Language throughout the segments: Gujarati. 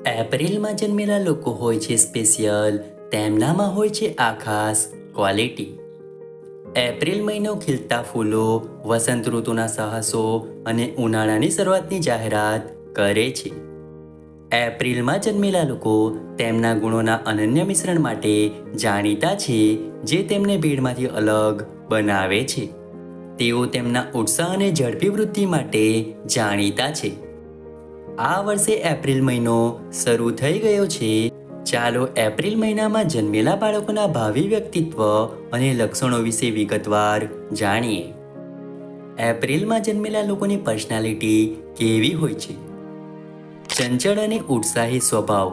એપ્રિલમાં જન્મેલા લોકો હોય છે સ્પેશિયલ. તેમનામાં હોય છે આ ખાસ ક્વોલિટી. એપ્રિલ મહિનો ખીલતા ફૂલો, વસંત ઋતુના સાહસો અને ઉનાળાની શરૂઆતની જાહેરાત કરે છે. એપ્રિલમાં જન્મેલા લોકો તેમના ગુણોના અનન્ય મિશ્રણ માટે જાણીતા છે, જે તેમને ભીડમાંથી અલગ બનાવે છે. તેઓ તેમના ઉત્સાહ અને ઝડપી વૃદ્ધિ માટે જાણીતા છે. આ વર્ષે એપ્રિલ મહિનો શરૂ થઈ ગયો છે. ચાલો એપ્રિલ મહિનામાં જન્મેલા બાળકોના ભાવિ વ્યક્તિત્વ અને લક્ષણો વિશે વિગતવાર જાણીએ. એપ્રિલમાં જન્મેલા લોકોની પર્સનાલિટી કેવી હોય છે? ચંચળ અને ઉત્સાહી સ્વભાવ.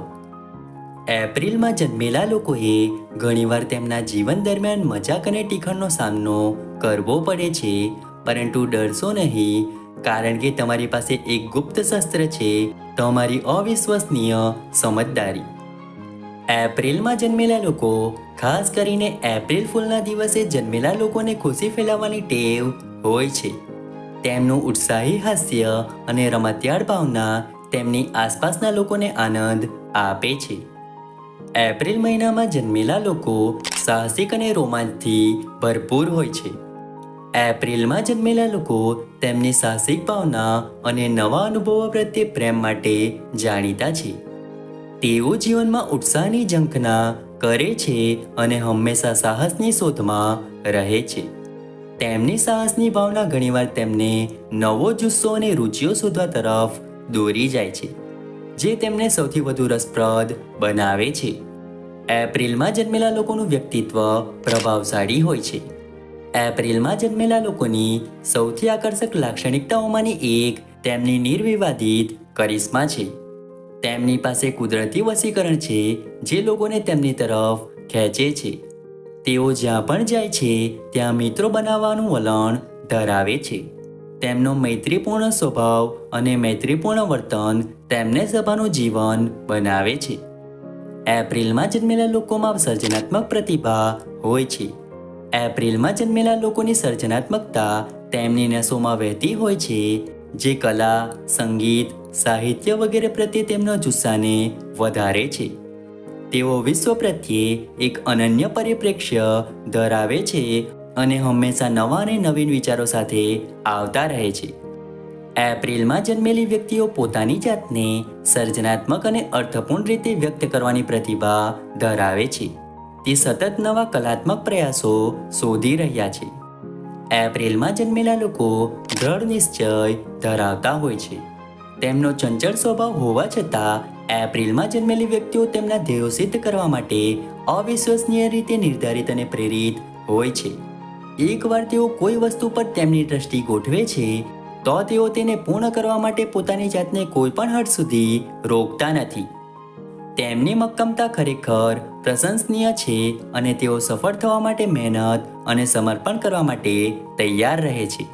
એપ્રિલમાં જન્મેલા લોકોએ ઘણીવાર તેમના જીવન દરમિયાન મજાક અને ટીખળનો સામનો કરવો પડે છે, પરંતુ ડરશો નહીં, કારણ કે તમારી પાસે એક ગુપ્ત શસ્ત્ર છે, તમારી અવિશ્વસનીય સમજદારી. એપ્રિલમાં જન્મેલા લોકો, ખાસ કરીને એપ્રિલ ફૂલના દિવસે જન્મેલા લોકોને ખુશી ફેલાવવાની ટેવ હોય છે. તેમનું ઉત્સાહી હાસ્ય અને રમતિયાળ ભાવના તેમની આસપાસના લોકોને આનંદ આપે છે. એપ્રિલ મહિનામાં જન્મેલા લોકો સાહસિક અને રોમાંચથી ભરપૂર હોય છે. એપ્રિલમાં જન્મેલા લોકો તેમની સાહસિક ભાવના અને નવા અનુભવો પ્રત્યે પ્રેમ માટે જાણીતા છે. તેઓ જીવનમાં ઉત્સાહની ઝંખના કરે છે અને હંમેશા સાહસની શોધમાં રહે છે. તેમની સાહસની ભાવના ઘણીવાર તેમને નવો જુસ્સો અને રુચિઓ શોધવા તરફ દોરી જાય છે, જે તેમને સૌથી વધુ રસપ્રદ બનાવે છે. એપ્રિલમાં જન્મેલા લોકોનું વ્યક્તિત્વ પ્રભાવશાળી હોય છે. એપ્રિલમાં જન્મેલા લોકોની સૌથી આકર્ષક લાક્ષણિકતાઓમાંની એક તેમની નિર્વિવાદિત કરિશ્મા છે. તેમની પાસે કુદરતી વશીકરણ છે, જે લોકોને તેમની તરફ ખેંચે છે. તેઓ જ્યાં પણ જાય છે ત્યાં મિત્રો બનાવવાનું વલણ ધરાવે છે. તેમનો મૈત્રીપૂર્ણ સ્વભાવ અને મૈત્રીપૂર્ણ વર્તન તેમને સભાનું જીવન બનાવે છે. એપ્રિલમાં જન્મેલા લોકોમાં સર્જનાત્મક પ્રતિભા હોય છે. એપ્રિલમાં જન્મેલા લોકોની સર્જનાત્મકતા તેમની નસોમાં વહેતી હોય છે, જે કલા, સંગીત, સાહિત્ય વગેરે પ્રત્યે તેમના જુસ્સાને વધારે છે. તેઓ વિશ્વ પ્રત્યે એક અનન્ય પરિપ્રેક્ષ્ય ધરાવે છે અને હંમેશા નવા અને નવીન વિચારો સાથે આવતા રહે છે. એપ્રિલમાં જન્મેલી વ્યક્તિઓ પોતાની જાતને સર્જનાત્મક અને અર્થપૂર્ણ રીતે વ્યક્ત કરવાની પ્રતિભા ધરાવે છે. તે સતત નવા કલાત્મક પ્રયાસો શોધી રહ્યા છે. એપ્રિલમાં જન્મેલા લોકો દ્રઢ નિશ્ચય ધરાવતા હોય છે. તેમનો ચંચળ સ્વભાવ હોવા છતાં એપ્રિલમાં જન્મેલી વ્યક્તિઓ તેમના ધ્યેયો સિદ્ધ કરવા માટે અવિશ્વસનીય રીતે નિર્ધારિત અને પ્રેરિત હોય છે. એકવાર તેઓ કોઈ વસ્તુ પર તેમની દ્રષ્ટિ ગોઠવે છે, તો તેઓ તેને પૂર્ણ કરવા માટે પોતાની જાતને કોઈ પણ હદ સુધી રોકતા નથી. તેમની મક્કમતા ખરેખર પ્રશંસનીય છે અને તેઓ સફળ થવા માટે મહેનત અને સમર્પણ કરવા માટે તૈયાર રહે છે.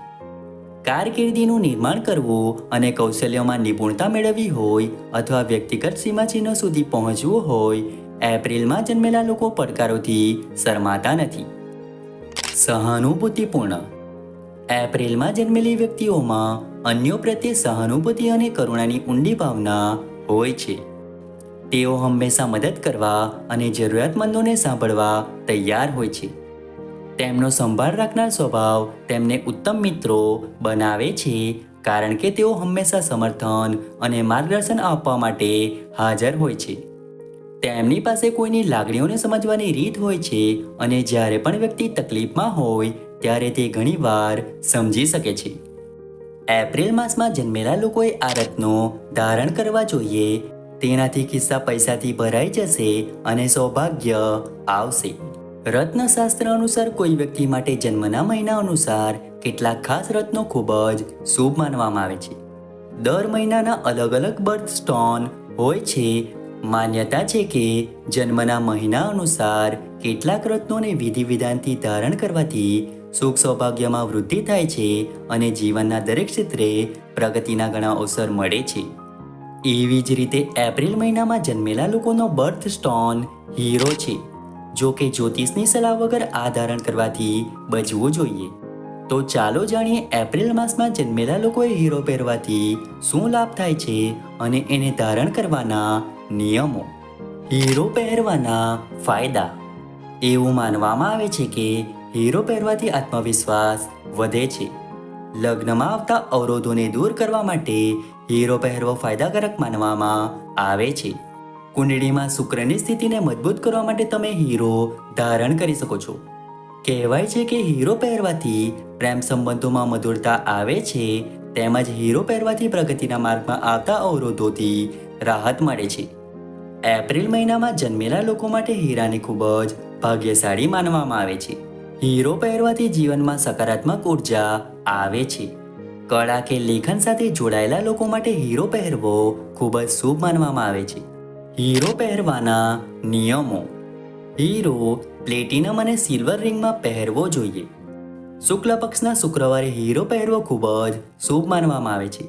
કારકિર્દીનું નિર્માણ કરવું અને કૌશલ્યોમાં નિપુણતા મેળવવી હોય અથવા વ્યક્તિગત સીમાચિહ્નો સુધી પહોંચવું હોય, એપ્રિલમાં જન્મેલા લોકો પડકારોથી શરમાતા નથી. સહાનુભૂતિપૂર્ણ. એપ્રિલમાં જન્મેલી વ્યક્તિઓમાં અન્યો પ્રત્યે સહાનુભૂતિ અને કરુણાની ઊંડી ભાવના હોય છે. તેઓ હંમેશા મદદ કરવા અને જરૂરિયાતમંદોને સાંભળવા તૈયાર હોય છે. તેમનો સંભાળ રાખનાર સ્વભાવ તેમને ઉત્તમ મિત્રો બનાવે છે, કારણ કે તેઓ હંમેશા સમર્થન અને માર્ગદર્શન આપવા માટે હાજર હોય છે. તેમની પાસે કોઈની લાગણીઓને સમજવાની રીત હોય છે અને જ્યારે પણ વ્યક્તિ તકલીફમાં હોય ત્યારે તે ઘણીવાર સમજી શકે છે. એપ્રિલ માસમાં જન્મેલા લોકોએ આ રત્નો ધારણ કરવા જોઈએ. તેનાથી ખિસ્સા પૈસાથી ભરાઈ જશે અને સૌભાગ્ય આવશે. રત્નશાસ્ત્ર અનુસાર કોઈ વ્યક્તિ માટે જન્મના મહિના અનુસાર કેટલાક ખાસ રત્નો ખૂબ જ શુભ માનવામાં આવે છે. દર મહિનાના અલગ અલગ બર્થ સ્ટોન હોય છે. માન્યતા છે કે જન્મના મહિના અનુસાર કેટલાક રત્નોને વિધિ વિધાનથી ધારણ કરવાથી સુખ સૌભાગ્યમાં વૃદ્ધિ થાય છે અને જીવનના દરેક ક્ષેત્રે પ્રગતિના ઘણા અવસર મળે છે. એવી જ રીતે એપ્રિલ મહિનામાં જન્મેલા લોકોનો બર્થ સ્ટોન હીરો છે. જો કે જ્યોતિષની સલાહ વગર આ ધારણ કરવાથી બચવું જોઈએ. તો ચાલો જાણીએ એપ્રિલ માસમાં જન્મેલા લોકોએ હીરો પહેરવાથી શું લાભ થાય છે અને એને ધારણ કરવાના નિયમો. હીરો પહેરવાના ફાયદા. એવું માનવામાં આવે છે કે હીરો પહેરવાથી આત્મવિશ્વાસ વધે છે. લગ્નમાં આવતા અવરોધોને દૂર કરવા માટે હીરો પહેરવો ફાયદાકારક માનવામાં આવે છે. કુંડળીમાં શુક્રની સ્થિતિને મજબૂત કરવા માટે તમે હીરો ધારણ કરી શકો છો. કહેવાય છે કે હીરો પહેરવાથી પ્રેમ સંબંધોમાં મધુરતા આવે છે, તેમજ હીરો પહેરવાથી પ્રગતિના માર્ગમાં આવતા અવરોધોથી રાહત મળે છે. એપ્રિલ મહિનામાં જન્મેલા લોકો માટે હીરાને ખૂબ જ ભાગ્યશાળી માનવામાં આવે છે. હીરો પહેરવાથી જીવનમાં સકારાત્મક ઉર્જા આવે છે. કળા કે લેખન સાથે જોડાયેલા લોકો માટે હીરો પહેરવો ખૂબ જ શુભ માનવામાં આવે છે. હીરો પહેરવાના નિયમો. હીરો પ્લેટિનમ અને સિલ્વર રિંગમાં પહેરવો જોઈએ. શુક્લ પક્ષના શુક્રવારે હીરો પહેરવો ખૂબ જ શુભ માનવામાં આવે છે.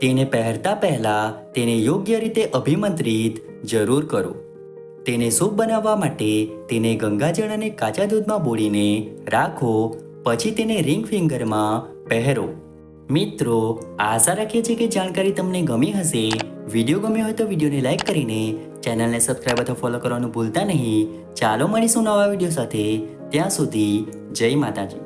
તેને પહેરતા પહેલા તેને યોગ્ય રીતે અભિમંત્રિત જરૂર કરો. તેને શુભ બનાવવા માટે તેને ગંગાજળ અને કાચા દૂધમાં બોળીને રાખો, પછી તેને રિંગ ફિંગરમાં પહેરો. મિત્રો, આશા રાખીએ છીએ કે જાણકારી તમને ગમી હશે. વિડીયો ગમ્યો હોય તો વિડીયોને લાઈક કરીને ચેનલને સબસ્ક્રાઈબ અથવા ફોલો કરવાનું ભૂલતા નહીં. ચાલો મળીશું નવા વિડીયો સાથે. ત્યાં સુધી જય માતાજી.